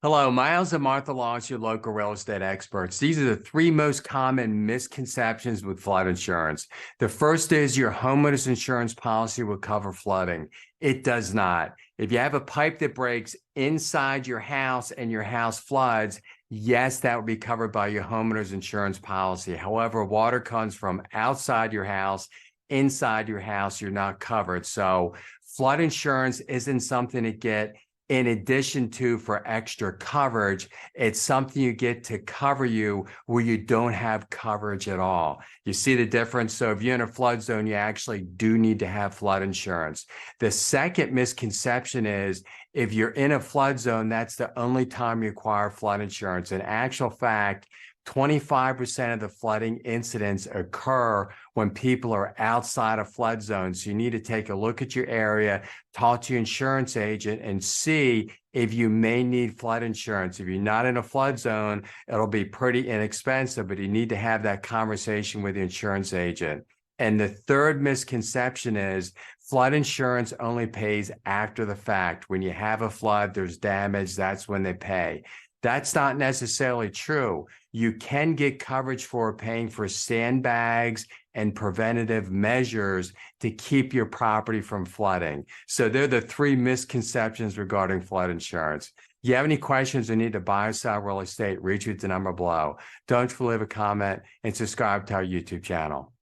Hello, Miles and MarthaLoss, your local real estate experts. These are the three most common misconceptions with flood insurance. The first is your homeowner's insurance policy will cover flooding. It does not. If you have a pipe that breaks inside your house and your house floods, yes, that would be covered by your homeowner's insurance policy. However, water comes from outside your house, inside your house, you're not covered. So flood insurance isn't something to get in addition to for extra coverage. It's something you get to cover you where you don't have coverage at all. You see the difference? So if you're in a flood zone, you actually do need to have flood insurance. The second misconception is if you're in a flood zone, that's the only time you require flood insurance. In actual fact, 25% of the flooding incidents occur when people are outside of flood zones. So you need to take a look at your area, talk to your insurance agent, and see if you may need flood insurance. If you're not in a flood zone, it'll be pretty inexpensive, but you need to have that conversation with your insurance agent. And the third misconception is flood insurance only pays after the fact. When you have a flood, there's damage, that's when they pay. That's not necessarily true. You can get coverage for paying for sandbags and preventative measures to keep your property from flooding. So they're the three misconceptions regarding flood insurance. If you have any questions or need to buy or sell real estate, reach out to the number below. Don't forget to leave a comment and subscribe to our YouTube channel.